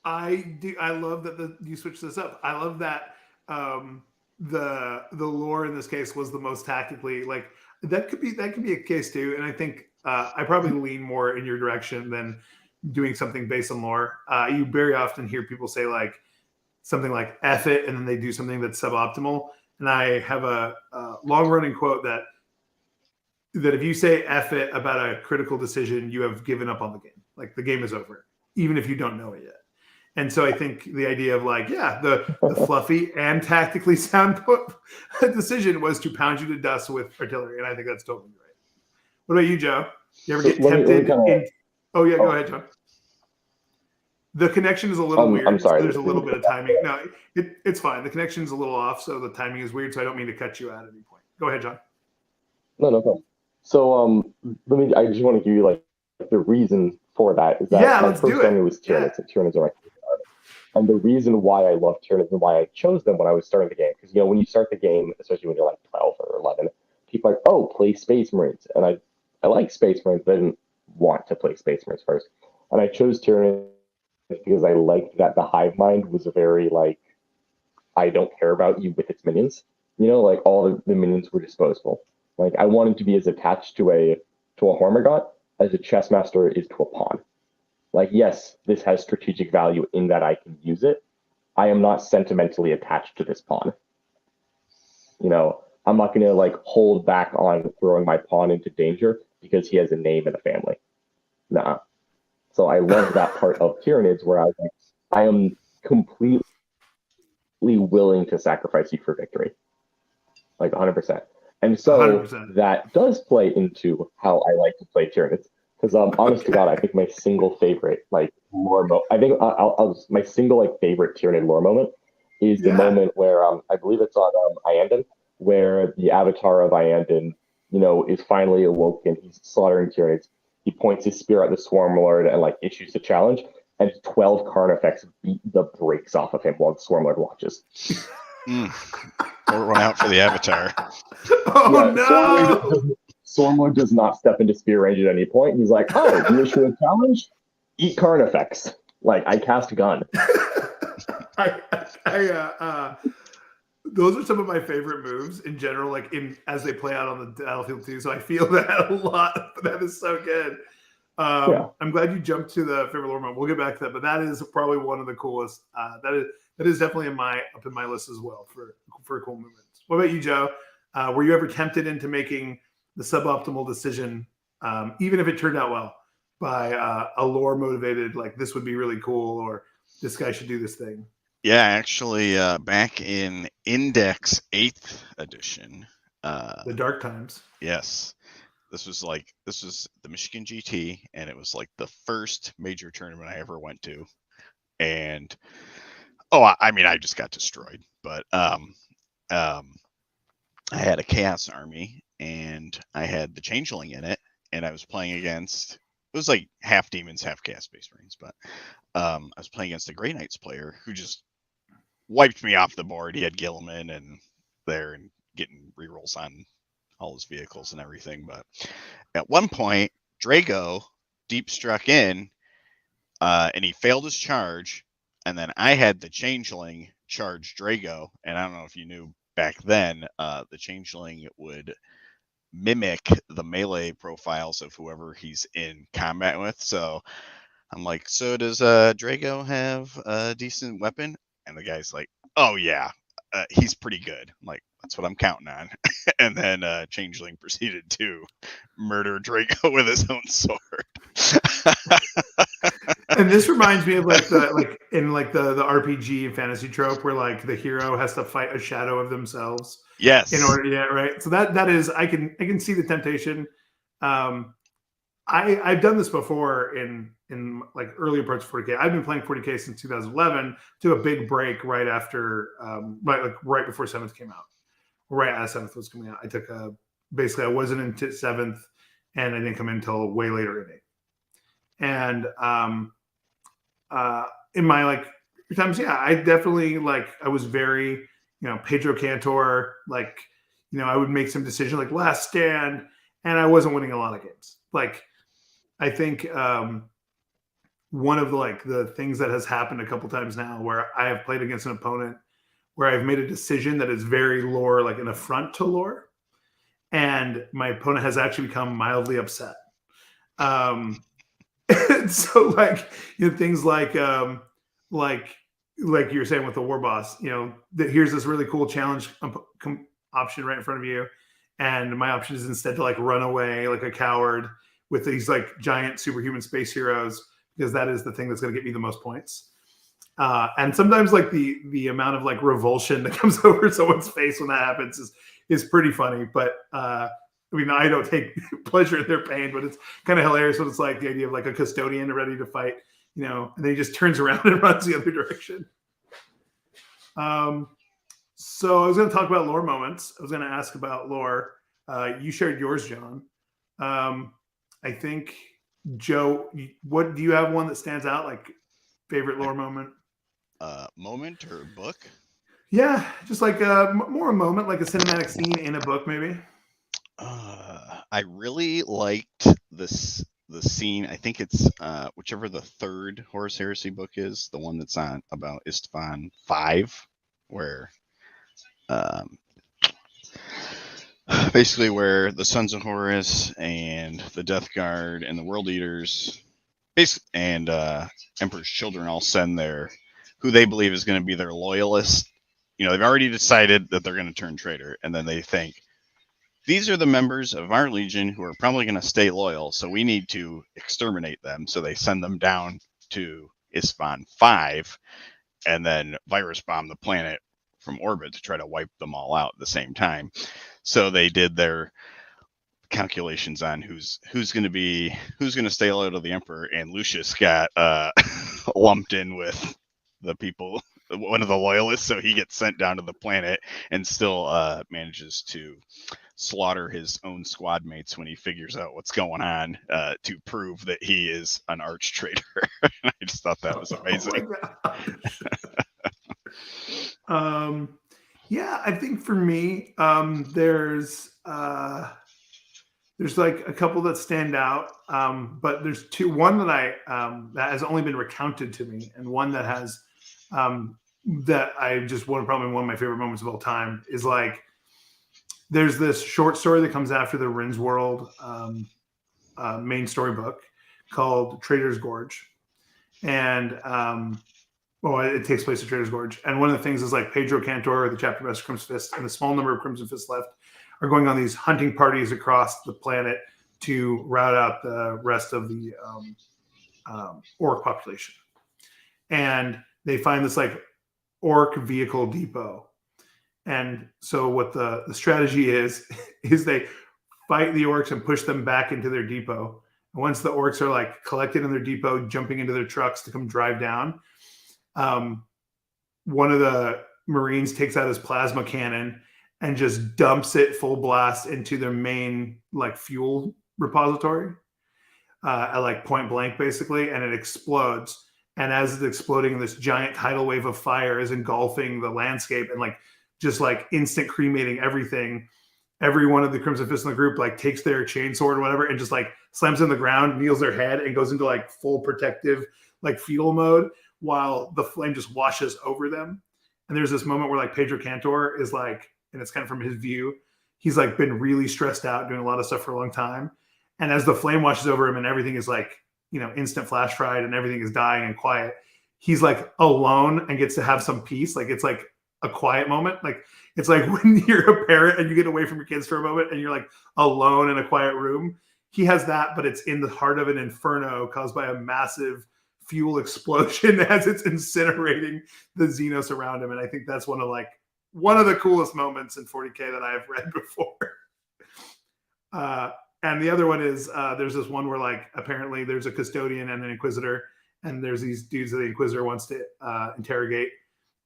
I do. I love that you switched this up. I love that the lore in this case was the most tactically, like, that could be a case too. And I think I probably lean more in your direction than doing something based on lore. You very often hear people say like something like "F it," and then they do something that's suboptimal. And I have a long running quote that if you say "F it" about a critical decision, you have given up on the game. Like, the game is over, even if you don't know it yet. And so I think the idea of, like, the fluffy and tactically sound decision was to pound you to dust with artillery. And I think that's totally right. What about you, Joe? You ever get tempted? Oh, yeah, go ahead, John. The connection is a little weird. I'm sorry. So there's a little bit of timing. No, it's fine. The connection is a little off, so the timing is weird. So I don't mean to cut you out at any point. Go ahead, John. No problem. So I just want to give you, like, the reason for that is that my first army was Tyranids, and Tyranids are my favorite army. And the reason why I love Tyranids and why I chose them when I was starting the game, because when you start the game, especially when you're like 12 or 11, people are like, oh, play Space Marines, and I like Space Marines, but I didn't want to play Space Marines first, and I chose Tyranids because I liked that the hive mind was a very, like, I don't care about you with its minions. Like, all the minions were disposable. Like, I wanted to be as attached to a Hormigaunt as a chess master is to a pawn. Like, yes, this has strategic value in that I can use it. I am not sentimentally attached to this pawn. I'm not going to, like, hold back on throwing my pawn into danger because he has a name and a family. Nah. So I love that part of Tyranids where I am completely willing to sacrifice you for victory. Like, 100%. And so 100%. That does play into how I like to play Tyranids. Because honest to God, I think my single favorite, like, lore moment, I think my single, like, favorite Tyranid lore moment is the moment where I believe it's on Iandon, where the avatar of Iandon, is finally awoken. He's slaughtering Tyranids. He points his spear at the Swarm Lord and, like, issues the challenge, and 12 Carnifex beat the brakes off of him while the Swarm Lord watches. Pour one out for the avatar. Oh, no! Stormlord does not step into spear range at any point. He's like, oh, you issue a challenge? Eat Carnifex. Like, I cast gun. Those are some of my favorite moves in general, like, as they play out on the battlefield too. So I feel that a lot. That is so good. I'm glad you jumped to the favorite lore moment. We'll get back to that, but that is probably one of the coolest. That is definitely up in my list as well for cool movements. What about you, Joe? Were you ever tempted into making the suboptimal decision, even if it turned out well, by a lore motivated, like, this would be really cool, or this guy should do this thing? Yeah, actually, back in Index 8th edition. The Dark Times. Yes. This was the Michigan GT, and it was like the first major tournament I ever went to. And I just got destroyed. But I had a Chaos Army, and I had the Changeling in it, and I was playing against. It was like half demons, half Chaos Space Marines, but I was playing against a Grey Knights player who just wiped me off the board. He had Gilliman and there and getting rerolls on all his vehicles and everything. But at one point, Drago deep struck in, and he failed his charge. And then I had the Changeling charge Drago. And I don't know if you knew back then, the Changeling would mimic the melee profiles of whoever he's in combat with. So I'm like, so does Drago have a decent weapon? And the guy's like, oh yeah, he's pretty good. I'm like, that's what I'm counting on. And then Changeling proceeded to murder Drago with his own sword. And this reminds me of like the RPG and fantasy trope where like the hero has to fight a shadow of themselves. Yes. In order, yeah, right. So that is, I can see the temptation. I've done this before in like earlier parts of 40K. I've been playing 40K since 2011. Took a big break right after, right before 7th came out. Right as 7th was coming out, I took basically I wasn't into 7th, and I didn't come in until way later in 8th. And in my like times, yeah, I definitely I was very, Pedro Cantor, I would make some decision like Last Stand, and I wasn't winning a lot of games. I think one of the things that has happened a couple times now where I have played against an opponent where I've made a decision that is very lore, like an affront to lore, and my opponent has actually become mildly upset. So things like you were saying with the war boss, that here's this really cool challenge option right in front of you, and my option is instead to run away like a coward with these giant superhuman space heroes, because that is the thing that's going to get me the most points. And sometimes the amount of revulsion that comes over someone's face when that happens is pretty funny. But I don't take pleasure in their pain, but it's kind of hilarious when it's the idea of a custodian ready to fight, and then he just turns around and runs the other direction. So I was going to talk about lore moments. I was going to ask about lore. You shared yours, John. I think, Joe, what do you have one that stands out, favorite lore moment? Moment or book? Yeah, just more a moment, like a cinematic scene in a book, maybe. I really liked the scene. I think it's whichever the third Horus Heresy book is, the one that's on about Istvan 5, where basically where the Sons of Horus and the Death Guard and the World Eaters, and Emperor's Children all send who they believe is going to be their loyalists. They've already decided that they're going to turn traitor, and then they think, these are the members of our legion who are probably going to stay loyal, so we need to exterminate them. So they send them down to Istvan 5 and then virus bomb the planet from orbit to try to wipe them all out at the same time. So they did their calculations on who's going to stay loyal to the Emperor, and Lucius got lumped in with the people, one of the loyalists, so he gets sent down to the planet and still manages to slaughter his own squad mates when he figures out what's going on, to prove that he is an arch traitor. I just thought that was amazing. Yeah, I think for me, there's a couple that stand out, but there's two. One that that has only been recounted to me, and one that has that I just probably one of my favorite moments of all time is there's this short story that comes after the Rin's World main story book called Traitor's Gorge, and it takes place at Traitor's Gorge. And one of the things is Pedro Cantor, the chapter master Crimson Fist, and a small number of Crimson Fists left are going on these hunting parties across the planet to rout out the rest of the orc population. And they find this orc vehicle depot. And so what the strategy is they fight the orcs and push them back into their depot. And once the orcs are collected in their depot, jumping into their trucks to come drive down, one of the Marines takes out his plasma cannon and just dumps it full blast into their main like fuel repository at like point blank basically, and it explodes. And as it's exploding, this giant tidal wave of fire is engulfing the landscape and like just like instant cremating everything. Every one of the Crimson Fist in the group like takes their chainsaw or whatever and just like slams in the ground, kneels their head, and goes into like full protective like fetal mode while the flame just washes over them. And there's this moment where like Pedro Cantor is like, and it's kind of from his view, he's like been really stressed out doing a lot of stuff for a long time. And as the flame washes over him and everything is like, you know, instant flash fried and everything is dying and quiet, he's like alone and gets to have some peace. Like it's like a quiet moment. Like it's like when you're a parent and you get away from your kids for a moment and you're like alone in a quiet room. He has that, but it's in the heart of an inferno caused by a massive fuel explosion as it's incinerating the Xenos around him. And I think that's one of the coolest moments in 40K that I have read before. And the other one is there's this one where like apparently there's a custodian and an inquisitor, and there's these dudes that the inquisitor wants to interrogate,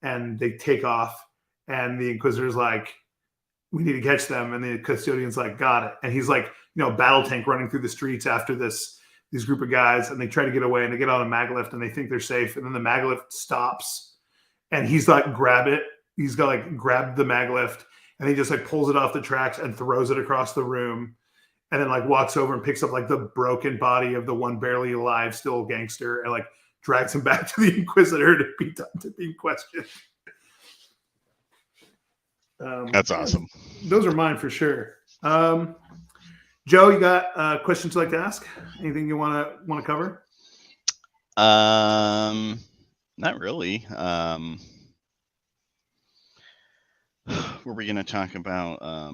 and they take off, and the inquisitor's like, we need to catch them, and the custodian's like, got it. And he's like, you know, battle tank running through the streets after these group of guys, and they try to get away, and they get on a mag lift, and they think they're safe, and then the mag lift stops, and he's like, grab it. He's got like grabbed the mag lift, and he just like pulls it off the tracks and throws it across the room, and then like walks over and picks up like the broken body of the one barely alive still gangster and like drags him back to the Inquisitor to be questioned. That's awesome. Those are mine for sure. Joe, you got questions you'd like to ask? Anything you want to cover? Not really. Were we going to talk about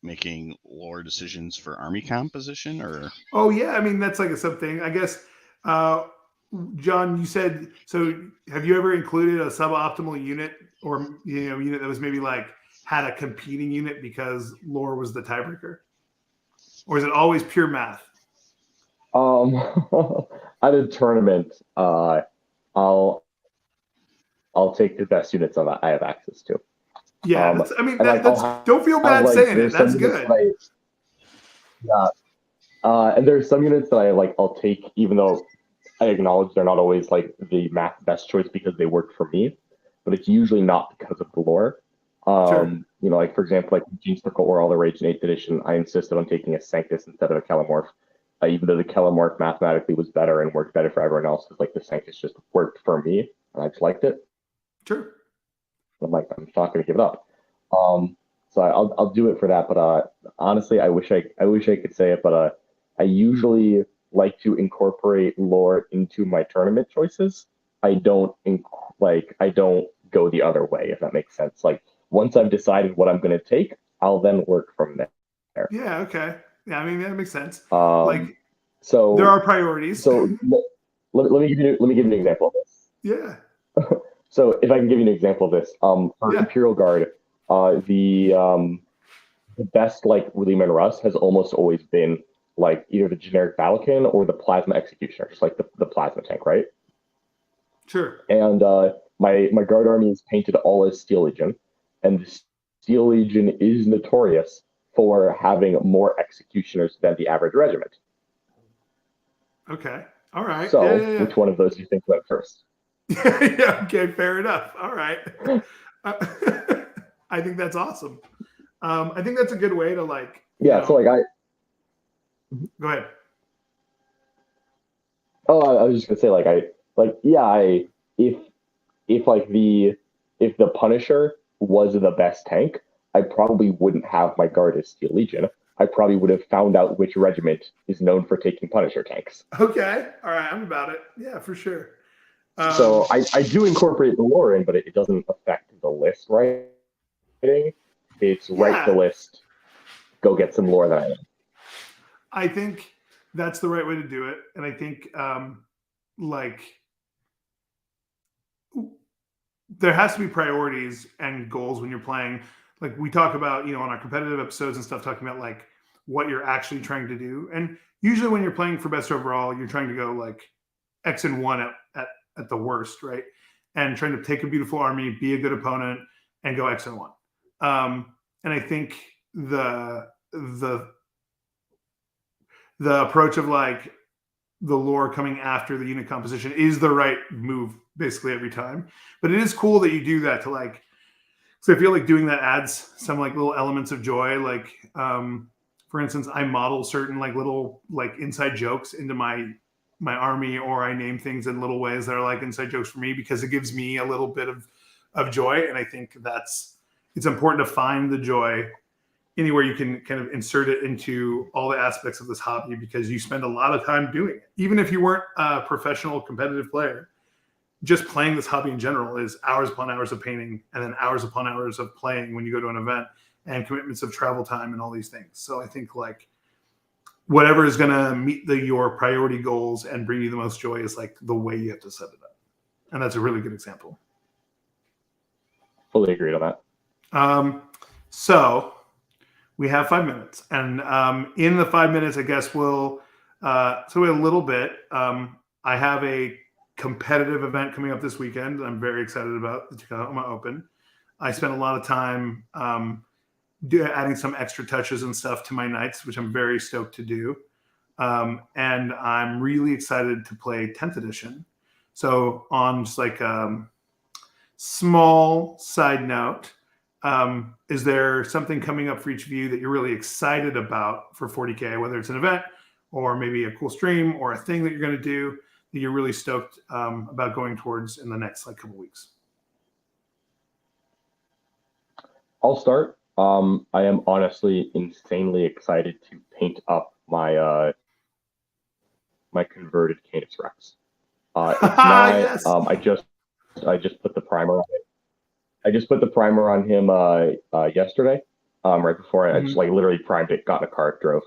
making lore decisions for army composition, or? Oh yeah, I mean that's like a sub thing, I guess. John, you said so. Have you ever included a suboptimal unit, or unit that was maybe like had a competing unit because lore was the tiebreaker, or is it always pure math? At a tournament, I'll take the best units I have access to. Yeah, don't feel bad saying it. That's good. And there's some units that I'll take, even though I acknowledge they're not always like the best choice because they work for me, but it's usually not because of the lore. Sure. Like for example, like Gene Circle or All the Rage in 8th edition, I insisted on taking a Sanctus instead of a Kellamorph, even though the Kellamorph mathematically was better and worked better for everyone else. Because like the Sanctus just worked for me, and I just liked it. Sure. I'm not going to give it up. So I'll do it for that. But honestly, I wish I could say it, but I usually like to incorporate lore into my tournament choices. I don't go the other way, if that makes sense. Like once I've decided what I'm going to take, I'll then work from there. Yeah. Okay. Yeah. I mean that makes sense. So there are priorities. So let me give you an example of this. Yeah. So if I can give you an example of this, for Imperial Guard, the best William and Russ has almost always been like either the generic Battlekin or the Plasma Executioner, just like the plasma tank, right? Sure. And my guard army is painted all as Steel Legion, and the Steel Legion is notorious for having more executioners than the average regiment. Okay. All right. So which one of those do you think went first? Yeah, okay, fair enough. All right. I think that's awesome. I think that's a good way to like. So like Go ahead. Oh, I was just gonna say if the Punisher was the best tank, I probably wouldn't have my guard as Steel Legion. I probably would have found out which regiment is known for taking Punisher tanks. Okay. All right. I'm about it. Yeah, for sure. So I do incorporate the lore in, but it doesn't affect the list writing. It's write the list, go get some lore that I know. I think that's the right way to do it. And I think there has to be priorities and goals when you're playing. Like we talk about, on our competitive episodes and stuff, talking about like what you're actually trying to do. And usually when you're playing for best overall, you're trying to go like X and 1 at the worst, right? And trying to take a beautiful army, be a good opponent, and go X and 1. and I think the approach of like the lore coming after the unit composition is the right move basically every time. But it is cool that you do that to like. So I feel like doing that adds some like little elements of joy. Like, for instance, I model certain like little like inside jokes into my army, or I name things in little ways that are like inside jokes for me because it gives me a little bit of joy. And I think it's important to find the joy anywhere you can kind of insert it into all the aspects of this hobby, because you spend a lot of time doing it. Even if you weren't a professional competitive player, just playing this hobby in general is hours upon hours of painting and then hours upon hours of playing when you go to an event, and commitments of travel time and all these things. So I think like whatever is going to meet your priority goals and bring you the most joy is like the way you have to set it up. And that's a really good example. Fully agreed on that. So we have 5 minutes, and in the 5 minutes, I guess so we have a little bit. I have a competitive event coming up this weekend that I'm very excited about, the Tacoma Open. I spent a lot of time adding some extra touches and stuff to my nights, which I'm very stoked to do. And I'm really excited to play 10th edition. So on just like small side note, is there something coming up for each of you that you're really excited about for 40K, whether it's an event or maybe a cool stream or a thing that you're going to do that you're really stoked about going towards in the next like couple weeks? I'll start. I am honestly insanely excited to paint up my my converted Canis Rex. It's not. Yes. I just put the primer on it. I just put the primer on him yesterday. Right before I just like literally primed it, got in a car, drove.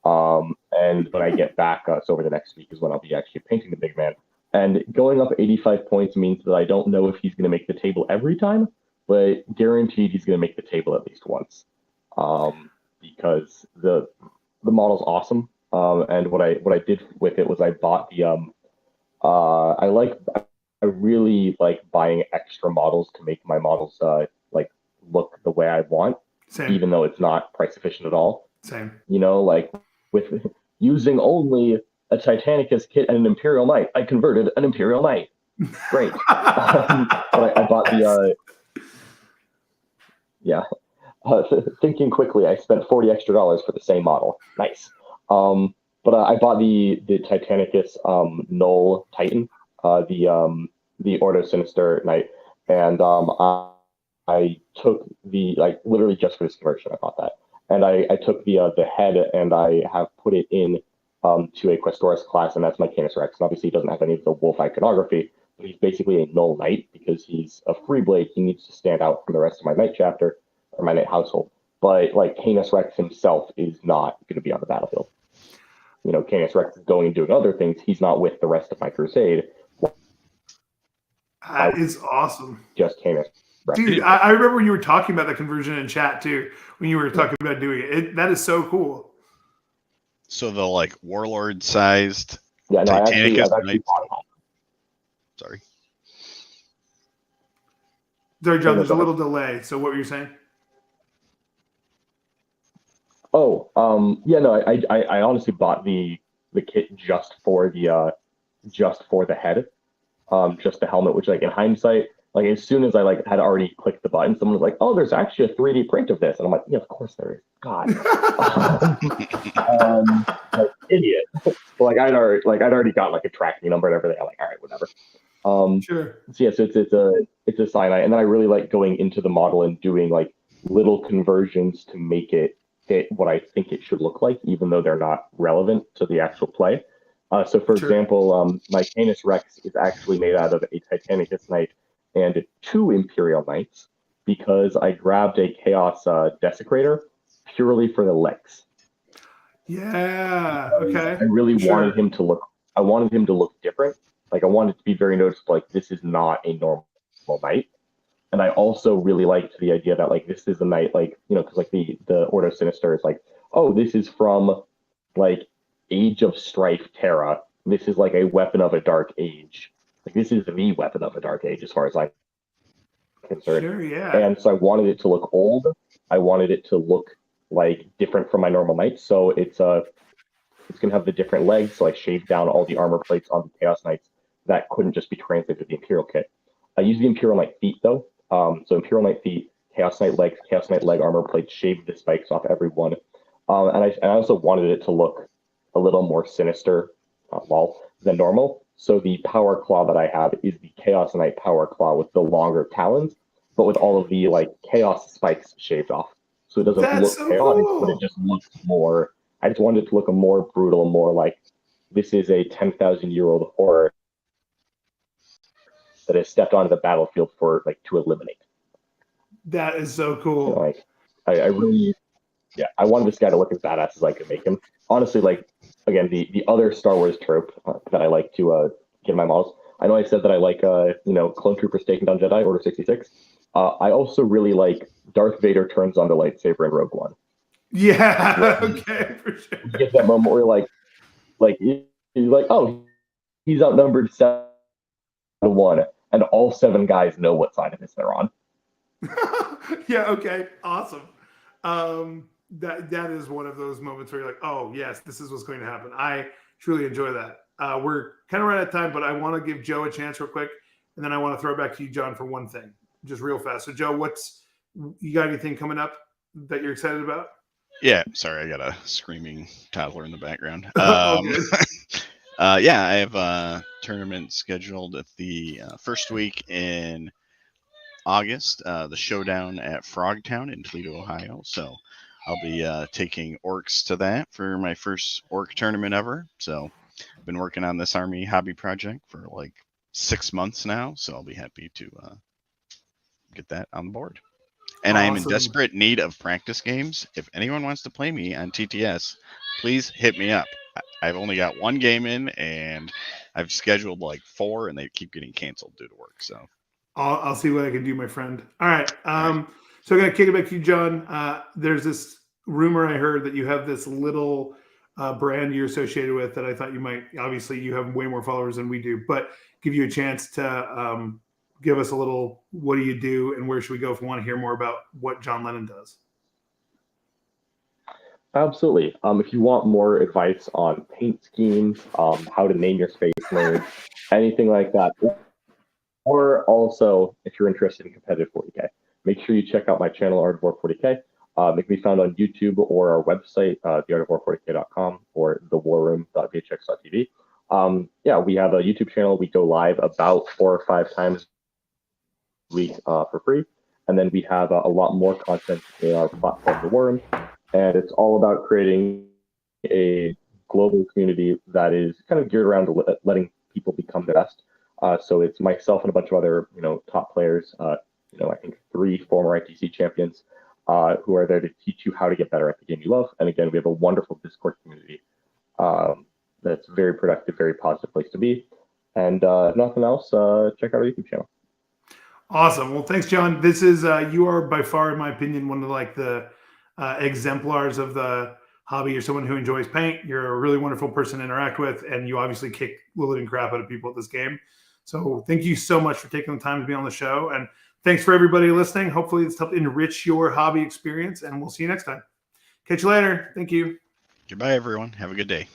And when I get back, so over the next week is when I'll be actually painting the big man. And going up 85 points means that I don't know if he's going to make the table every time, but guaranteed he's going to make the table at least once. Because the model's awesome. And what I did with it was I bought the I really like buying extra models to make my models like look the way I want. Same. Even though it's not price efficient at all. Same. You know, like with using only a Titanicus kit and an Imperial Knight, I converted an Imperial Knight. Great. But I bought the thinking quickly, I spent $40 extra for the same model. Nice. But I bought the Titanicus Null Titan, the Ordo Sinister Knight, and I took the like literally just for this conversion I bought that, and I took the head and I have put it in to a Questoris class, and that's my Canis Rex. And obviously he doesn't have any of the wolf iconography, but he's basically a Null Knight because he's a free blade. He needs to stand out from the rest of my Knight chapter or my Knight household. But like Canis Rex himself is not going to be on the battlefield. You know, Canis Rex is going and doing other things. He's not with the rest of my crusade. That is awesome. Just Canis Rex. Dude, I remember when you were talking about the conversion in chat too, when you were talking about doing it. That is so cool. So the like warlord sized Titanicus Knights. Sorry. Sorry, John, there's a little delay. So what were you saying? Oh, I honestly bought the kit just for the head, just the helmet, which like in hindsight, like as soon as I like had already clicked the button, someone was like, "Oh, there's actually a 3D print of this," and I'm like, "Yeah, of course there is." God, like idiot. But like I'd already got like a tracking number and everything. I'm like, all right, whatever. Sure. So yeah, so it's a cyanide, and then I really like going into the model and doing like little conversions to make it fit what I think it should look like, even though they're not relevant to the actual play. So for example, my Canis Rex is actually made out of a Titanicus Knight and 2 Imperial Knights because I grabbed a Chaos Desecrator purely for the legs. Yeah. Okay. I really wanted him to look different. Like I wanted it to be very noticeable. Like this is not a normal knight. And I also really liked the idea that like this is a knight, like, you know, because like the Ordo Sinister is like, oh, this is from like Age of Strife Terra. This is like a weapon of a dark age. Like this is the weapon of a dark age as far as I'm concerned. Sure, yeah. And so I wanted it to look old, I wanted it to look like different from my normal knights. So it's gonna have the different legs, so I shaved down all the armor plates on the Chaos Knights that couldn't just be translated to the Imperial kit. I used the Imperial Knight feet though. So Imperial Knight feet, Chaos Knight legs, Chaos Knight leg armor plates, shaved the spikes off every one. And I also wanted it to look a little more sinister, than normal. So the power claw that I have is the Chaos Knight power claw with the longer talons, but with all of the like chaos spikes shaved off. So it doesn't That's look so chaotic, cool. but it just looks more. I just wanted it to look a more brutal, more like this is a 10,000-year-old horror that has stepped onto the battlefield for like to eliminate. That is so cool. You know, like I really, yeah, I wanted this guy to look as badass as I could make him. Honestly, like again, the other Star Wars trope that I like to get in my models. I know I said that I like Clone Troopers taking down Jedi, Order 66. I also really like Darth Vader turns on the lightsaber in Rogue One. Yeah. Okay. For sure. You get that moment where you're like, oh, he's outnumbered 7-1, and all 7 guys know what side of this they're on. Yeah. Okay. Awesome. That is one of those moments where you're like, oh yes, this is what's going to happen. I truly enjoy that. We're kind of right at time, but I want to give Joe a chance real quick, and then I want to throw it back to you, John, for one thing, just real fast. So, Joe, you got anything coming up that you're excited about? Yeah, sorry, I got a screaming toddler in the background. Yeah, I have a tournament scheduled at the first week in August, the showdown at Frogtown in Toledo, Ohio. So I'll be taking orcs to that for my first orc tournament ever. So I've been working on this army hobby project for like 6 months now. So I'll be happy to get that on board. And I am in Awesome. desperate need of practice games. If anyone wants to play me on TTS, please hit me up. I've only got 1 game in, and I've scheduled like 4, and they keep getting canceled due to work. So I'll see what I can do, my friend. All right. So I'm going to kick it back to you, John. There's this rumor I heard that you have this little brand you're associated with that I thought you might. Obviously, you have way more followers than we do, but give you a chance to give us a little, what do you do and where should we go if we want to hear more about what John Lennon does? Absolutely. If you want more advice on paint schemes, how to name your space nerd, anything like that, or also if you're interested in competitive 40K, make sure you check out my channel, Art of War 40K. It can be found on YouTube or our website, theartofwar40k.com or thewarroom.vhx.tv. Yeah, we have a YouTube channel. We go live about 4 or 5 times a week for free. And then we have a lot more content in our platform, The War Room. And it's all about creating a global community that is kind of geared around letting people become the best. So it's myself and a bunch of other, top players, I think 3 former ITC champions who are there to teach you how to get better at the game you love. And again, we have a wonderful Discord community that's very productive, very positive place to be. And if nothing else, check out our YouTube channel. Awesome. Well, thanks, John. This is, you are by far, in my opinion, one of the exemplars of the hobby. You're someone who enjoys paint. You're a really wonderful person to interact with, and you obviously kick Lilith and crap out of people at this game. So thank you so much for taking the time to be on the show. And thanks for everybody listening. Hopefully it's helped enrich your hobby experience, and we'll see you next time. Catch you later. Thank you. goodbye, everyone. Have a good day.